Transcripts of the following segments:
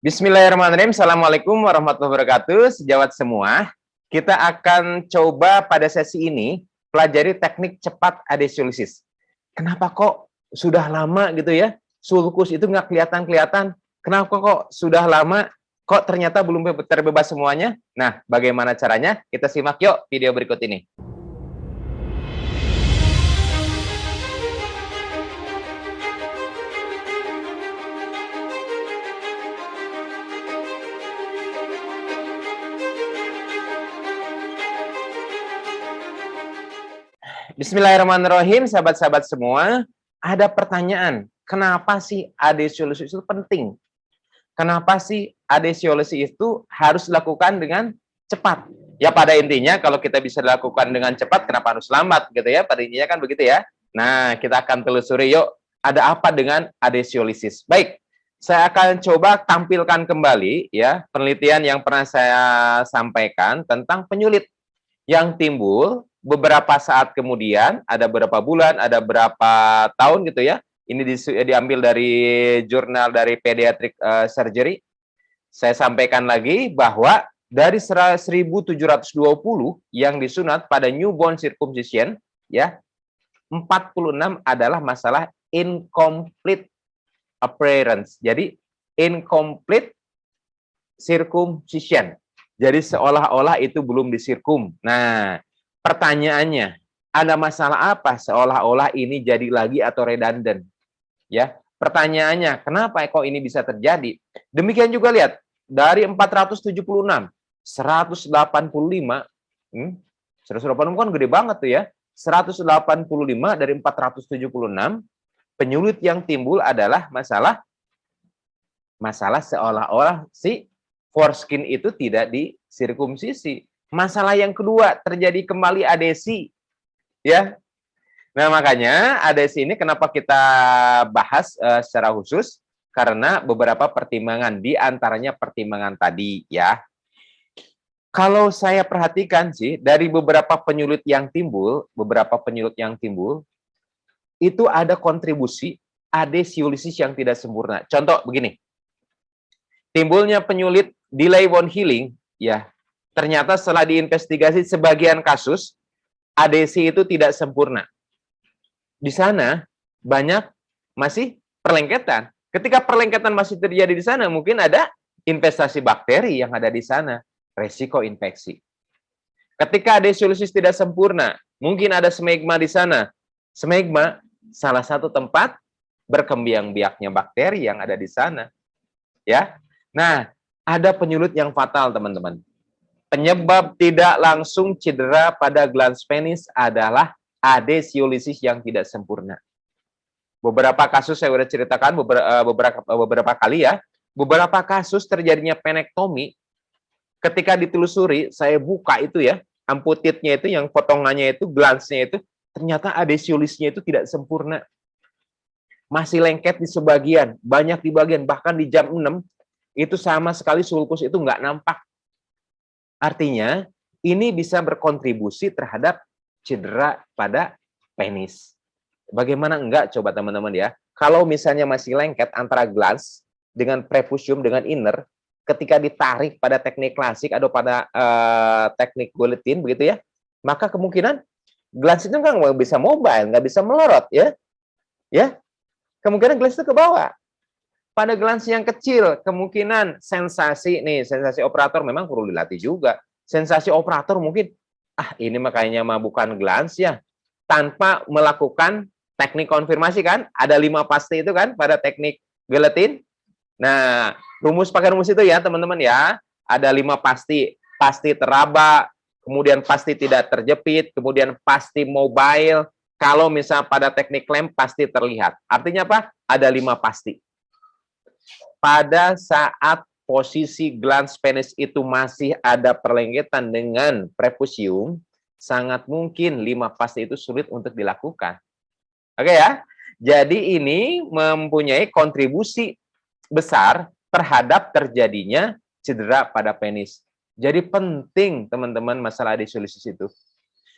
Bismillahirrahmanirrahim. Assalamualaikum warahmatullahi wabarakatuh. Sejawat semua, kita akan coba pada sesi ini pelajari teknik cepat adesiolisis. Kenapa kok sudah lama gitu ya? Sulcus itu nggak kelihatan-kelihatan. Kenapa kok sudah lama? Kok ternyata belum terbebas semuanya? Nah, bagaimana caranya? Kita simak yuk video berikut ini. Bismillahirrahmanirrahim, sahabat-sahabat semua. Ada pertanyaan, kenapa sih adesiolisis itu penting? Kenapa sih adesiolisis itu harus dilakukan dengan cepat? Ya pada intinya kalau kita bisa dilakukan dengan cepat, kenapa harus lambat gitu ya? Pada intinya kan begitu ya. Nah, kita akan telusuri yuk, ada apa dengan adesiolisis? Baik, saya akan coba tampilkan kembali ya penelitian yang pernah saya sampaikan tentang penyulit yang timbul beberapa saat kemudian, ada berapa bulan, ada berapa tahun gitu ya. Ini diambil dari jurnal dari Pediatric Surgery. Saya sampaikan lagi bahwa dari 1720 yang disunat pada newborn circumcision, ya, 46 adalah masalah incomplete appearance. Jadi incomplete circumcision. Jadi seolah-olah itu belum disirkum. Nah, pertanyaannya, ada masalah apa seolah-olah ini jadi lagi atau redundant? Ya, pertanyaannya, kenapa kok ini bisa terjadi? Demikian juga lihat, dari 476, 185, 185 kan gede banget tuh ya. 185 dari 476, penyulit yang timbul adalah masalah seolah-olah si foreskin itu tidak disirkumsisi. Masalah yang kedua, terjadi kembali adesi. Ya. Nah, makanya adesi ini kenapa kita bahas secara khusus? Karena beberapa pertimbangan, di antaranya pertimbangan tadi ya. Kalau saya perhatikan sih, dari beberapa penyulit yang timbul, itu ada kontribusi adesiolisis yang tidak sempurna. Contoh begini, timbulnya penyulit delay wound healing, ya, ternyata setelah diinvestigasi sebagian kasus, adesi itu tidak sempurna. Di sana banyak masih perlengketan. Ketika perlengketan masih terjadi di sana, mungkin ada investasi bakteri yang ada di sana, resiko infeksi. Ketika adesiolisis tidak sempurna, mungkin ada smegma di sana. Smegma salah satu tempat berkembang biaknya bakteri yang ada di sana. Ya. Nah, ada penyulit yang fatal, teman-teman. Penyebab tidak langsung cedera pada glans penis adalah adesiolisis yang tidak sempurna. Beberapa kasus saya sudah ceritakan beberapa kali ya. Beberapa kasus terjadinya penektomi, ketika ditelusuri, saya buka itu ya, amputitnya itu, yang potongannya itu, glansnya itu, ternyata adesiolisnya itu tidak sempurna. Masih lengket di sebagian, banyak di bagian, bahkan di jam 6, itu sama sekali sulcus itu nggak nampak. Artinya, ini bisa berkontribusi terhadap cedera pada penis. Bagaimana enggak, coba teman-teman ya. Kalau misalnya masih lengket antara glans dengan prepucium dengan inner, ketika ditarik pada teknik klasik atau pada teknik guillotine, begitu ya, maka kemungkinan glans itu nggak bisa mobile, nggak bisa melorot, ya. Ya, kemungkinan glans itu ke bawah. Pada glans yang kecil, kemungkinan sensasi operator memang perlu dilatih juga. Sensasi operator mungkin, ini makanya mah bukan glans ya, tanpa melakukan teknik konfirmasi kan, ada 5 pasti itu kan pada teknik guillotine. Nah, pakai rumus itu ya teman-teman ya, ada 5 pasti, pasti teraba, kemudian pasti tidak terjepit, kemudian pasti mobile, kalau misalnya pada teknik lem pasti terlihat. Artinya apa? Ada 5 pasti. Pada saat posisi glans penis itu masih ada perlengketan dengan prepucium, sangat mungkin 5 pasti itu sulit untuk dilakukan. Oke ya? Jadi ini mempunyai kontribusi besar terhadap terjadinya cedera pada penis. Jadi penting teman-teman masalah adesiolisis itu.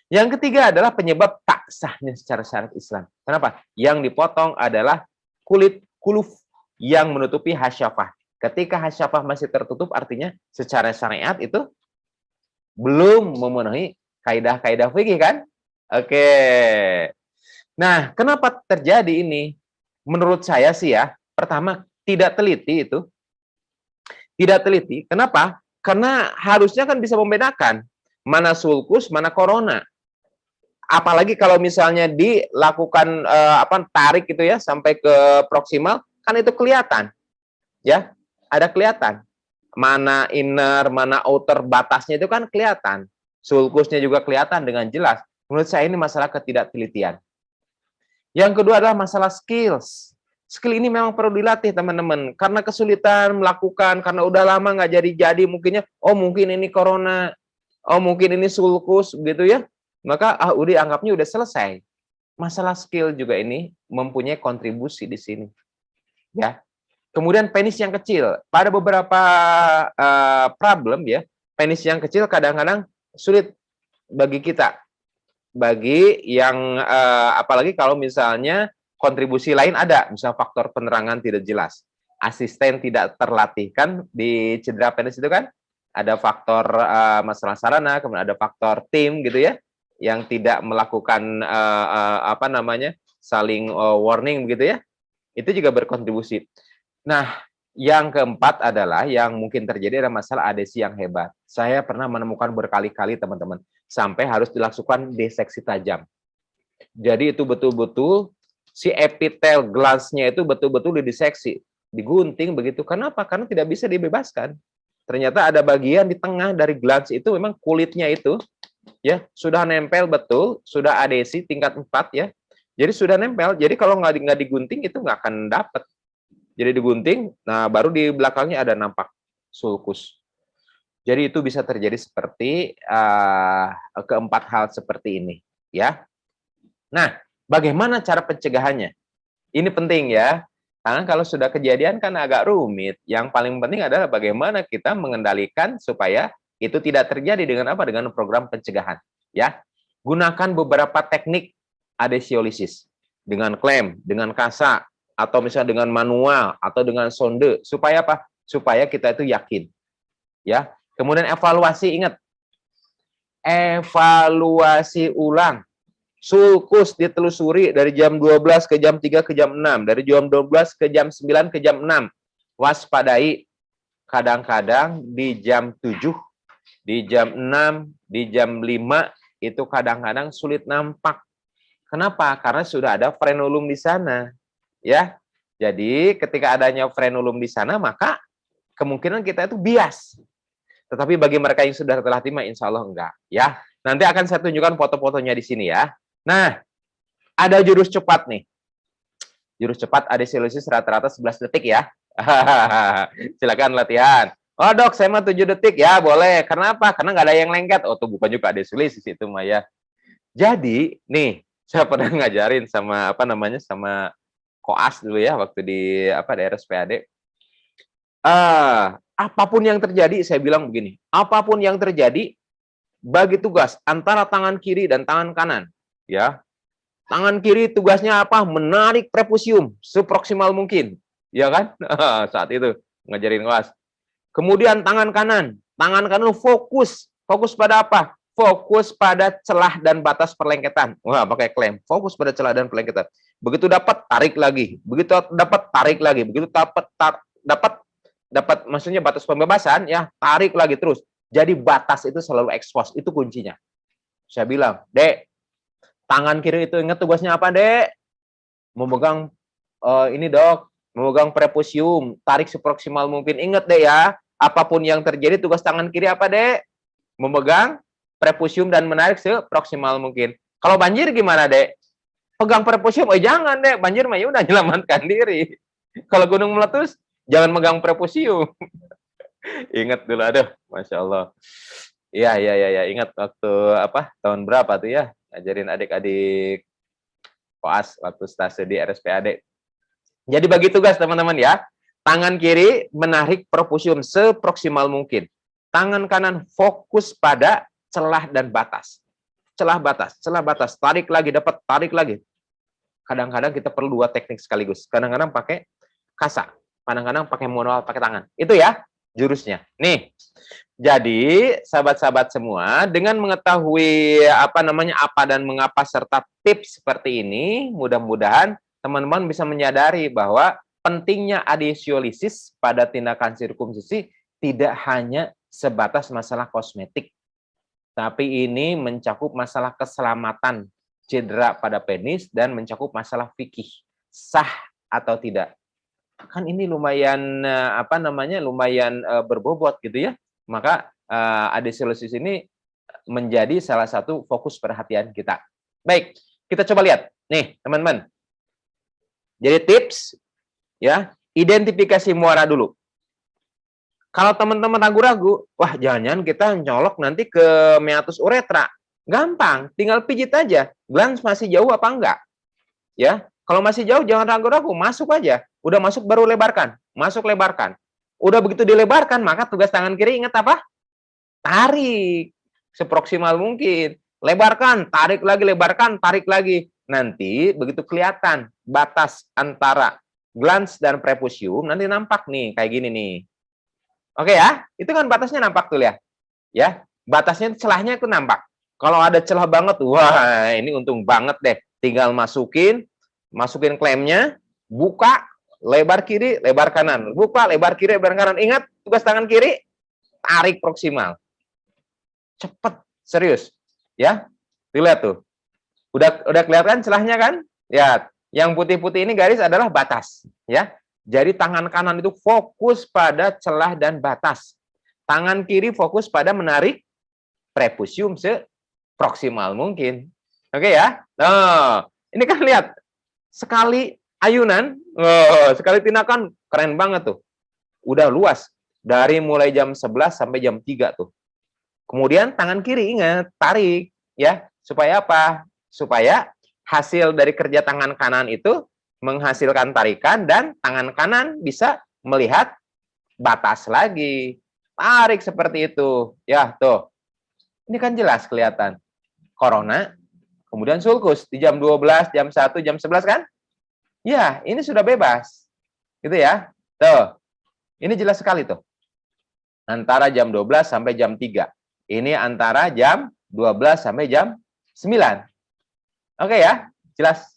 Yang ketiga adalah penyebab tak sahnya secara syariat Islam. Kenapa? Yang dipotong adalah kulit kuluf yang menutupi hasyafah. Ketika hasyafah masih tertutup, artinya secara syariat itu belum memenuhi kaidah-kaidah fikih kan? Oke. Nah, kenapa terjadi ini? Menurut saya sih ya, pertama tidak teliti itu. Tidak teliti. Kenapa? Karena harusnya kan bisa membedakan mana sulkus, mana corona. Apalagi kalau misalnya dilakukan tarik gitu ya sampai ke proksimal, kan itu kelihatan. Ya, ada kelihatan. Mana inner, mana outer batasnya itu kan kelihatan. Sulkusnya juga kelihatan dengan jelas. Menurut saya ini masalah ketidaktelitian. Yang kedua adalah masalah skills. Skill ini memang perlu dilatih teman-teman. Karena kesulitan melakukan, karena udah lama nggak jadi-jadi, mungkin ini corona, mungkin ini sulkus, gitu ya. Maka udah anggapnya udah selesai. Masalah skill juga ini mempunyai kontribusi di sini. Ya. Kemudian penis yang kecil. Pada beberapa problem ya, penis yang kecil kadang-kadang sulit bagi kita. Bagi yang apalagi kalau misalnya kontribusi lain ada, misalnya faktor penerangan tidak jelas, asisten tidak terlatih kan di cedera penis itu kan ada faktor masalah sarana, kemudian ada faktor tim gitu ya, yang tidak melakukan saling warning begitu ya, itu juga berkontribusi. Nah, yang keempat adalah yang mungkin terjadi adalah masalah adesi yang hebat. Saya pernah menemukan berkali-kali teman-teman, sampai harus dilakukan diseksi tajam. Jadi itu betul-betul si epitel glandsnya itu betul-betul diseksi, digunting begitu. Kenapa? Karena tidak bisa dibebaskan. Ternyata ada bagian di tengah dari glans itu memang kulitnya itu ya sudah nempel betul, sudah adesi tingkat 4 ya. Jadi sudah nempel. Jadi kalau nggak digunting itu nggak akan dapat. Jadi digunting, nah baru di belakangnya ada nampak sulkus. Jadi itu bisa terjadi seperti keempat hal seperti ini, ya. Nah, bagaimana cara pencegahannya? Ini penting ya, karena kalau sudah kejadian kan agak rumit. Yang paling penting adalah bagaimana kita mengendalikan supaya itu tidak terjadi dengan apa? Dengan program pencegahan, ya. Gunakan beberapa teknik adhesiolisis dengan klem, dengan kasa, atau misalnya dengan manual atau dengan sonde, supaya apa? Supaya kita itu yakin. Ya. Kemudian evaluasi, ingat. Evaluasi ulang. Sulkus ditelusuri dari jam 12 ke jam 3 ke jam 6, dari jam 12 ke jam 9 ke jam 6. Waspadai. Kadang-kadang di jam 7, di jam 6, di jam 5 itu kadang-kadang sulit nampak. Kenapa? Karena sudah ada frenulum di sana. Ya, jadi ketika adanya frenulum di sana, maka kemungkinan kita itu bias. Tetapi bagi mereka yang sudah terlatih, insya Allah enggak. Ya, nanti akan saya tunjukkan foto-fotonya di sini ya. Nah, ada jurus cepat nih. Jurus cepat adhesiolisis rata-rata 11 detik ya. Silakan latihan. Oh dok, saya mah 7 detik ya, boleh. Kenapa? Karena nggak ada yang lengket. Oh, tuh bukan juga adhesiolisis itu mah ya. Jadi, nih, saya pernah ngajarin sama sama koas dulu ya waktu di RSPAD. Apapun yang terjadi, saya bilang begini, apapun yang terjadi, bagi tugas antara tangan kiri dan tangan kanan, ya. Tangan kiri tugasnya apa? Menarik prepusium seproksimal mungkin, ya kan? Saat itu ngajarin koas. Kemudian tangan kanan fokus pada apa? Fokus pada celah dan batas perlengketan. Wah, pakai klem. Fokus pada celah dan perlengketan. Begitu dapat, tarik lagi. Begitu dapat, tarik lagi. Begitu dapat maksudnya batas pembebasan, ya tarik lagi terus. Jadi batas itu selalu ekspos. Itu kuncinya. Saya bilang, Dek, tangan kiri itu ingat tugasnya apa, Dek? Memegang ini, Dok. Memegang prepusium. Tarik seproksimal mungkin. Ingat, Dek, ya. Apapun yang terjadi, tugas tangan kiri apa, Dek? Memegang prepusium dan menarik seproksimal mungkin. Kalau banjir gimana, Dek? Pegang prepusium, jangan, Dek. Banjir mah ya udah menyelamatkan diri. Kalau gunung meletus, jangan megang prepusium. Ingat dulu, aduh, Masya Allah. Iya, ingat waktu tahun berapa tuh ya, ngajarin adik-adik koas waktu stase di RSPAD. Jadi bagi tugas teman-teman ya, tangan kiri menarik prepusium seproksimal mungkin. Tangan kanan fokus pada celah dan batas. Celah batas, tarik lagi, dapat, tarik lagi. Kadang-kadang kita perlu 2 teknik sekaligus. Kadang-kadang pakai kasa. kadang-kadang pakai manual, pakai tangan. Itu ya jurusnya. Nih, jadi sahabat-sahabat semua, dengan mengetahui apa dan mengapa serta tips seperti ini, mudah-mudahan teman-teman bisa menyadari bahwa pentingnya adhesiolisis pada tindakan sirkumsisi tidak hanya sebatas masalah kosmetik, tapi ini mencakup masalah keselamatan cedera pada penis dan mencakup masalah fikih, sah atau tidak. Kan ini lumayan lumayan berbobot gitu ya. Maka adhesiolisis ini menjadi salah satu fokus perhatian kita. Baik, kita coba lihat. Nih, teman-teman. Jadi tips ya, identifikasi muara dulu. Kalau teman-teman ragu-ragu, wah jangan-jangan kita nyolok nanti ke meatus uretra. Gampang, tinggal pijit aja. Glans masih jauh apa enggak? Ya, kalau masih jauh jangan ragu-ragu, masuk aja. Udah masuk baru lebarkan, masuk lebarkan. Udah begitu dilebarkan, maka tugas tangan kiri ingat apa? Tarik seproksimal mungkin. Lebarkan, tarik lagi, lebarkan, tarik lagi. Nanti begitu kelihatan batas antara glans dan prepusium, nanti nampak nih kayak gini nih. Oke ya, itu kan batasnya nampak tuh ya. Ya, batasnya celahnya itu nampak. Kalau ada celah banget, wah ini untung banget deh. Tinggal masukin klemnya, buka, lebar kiri, lebar kanan. Buka, lebar kiri, lebar kanan. Ingat, tugas tangan kiri, tarik proksimal. Cepet, serius. Ya, dilihat tuh. Udah kelihatan celahnya kan? Ya, yang putih-putih ini garis adalah batas. Ya, jadi tangan kanan itu fokus pada celah dan batas. Tangan kiri fokus pada menarik prepusium seproksimal mungkin. Oke ya? Nah, ini kan lihat. Sekali ayunan, sekali tindakan, keren banget tuh. Udah luas. Dari mulai jam 11 sampai jam 3 tuh. Kemudian tangan kiri ingat, tarik. Ya, supaya apa? Supaya hasil dari kerja tangan kanan itu menghasilkan tarikan dan tangan kanan bisa melihat batas lagi. Tarik seperti itu. Ya, tuh. Ini kan jelas kelihatan. Corona, kemudian sulcus di jam 12, jam 1, jam 11 kan? Ya, ini sudah bebas. Gitu ya. Tuh. Ini jelas sekali tuh. Antara jam 12 sampai jam 3. Ini antara jam 12 sampai jam 9. Oke ya? Jelas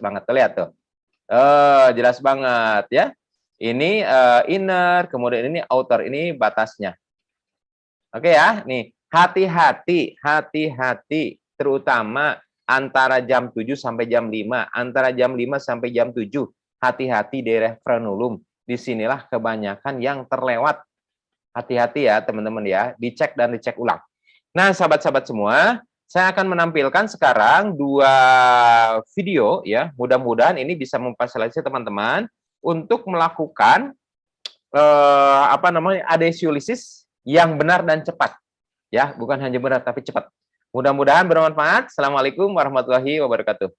banget. Tuh, lihat tuh. Jelas banget ya. Ini inner, kemudian ini outer, ini batasnya. Oke ya, nih hati-hati, terutama antara jam 7 sampai jam 5, antara jam 5 sampai jam 7, hati-hati daerah frenulum. Disinilah kebanyakan yang terlewat. Hati-hati ya teman-teman ya, dicek dan dicek ulang. Nah sahabat-sahabat semua, saya akan menampilkan sekarang 2 video ya, mudah-mudahan ini bisa memfasilitasi teman-teman untuk melakukan adhesiolisis yang benar dan cepat. Ya, bukan hanya benar tapi cepat. Mudah-mudahan bermanfaat. Assalamualaikum warahmatullahi wabarakatuh.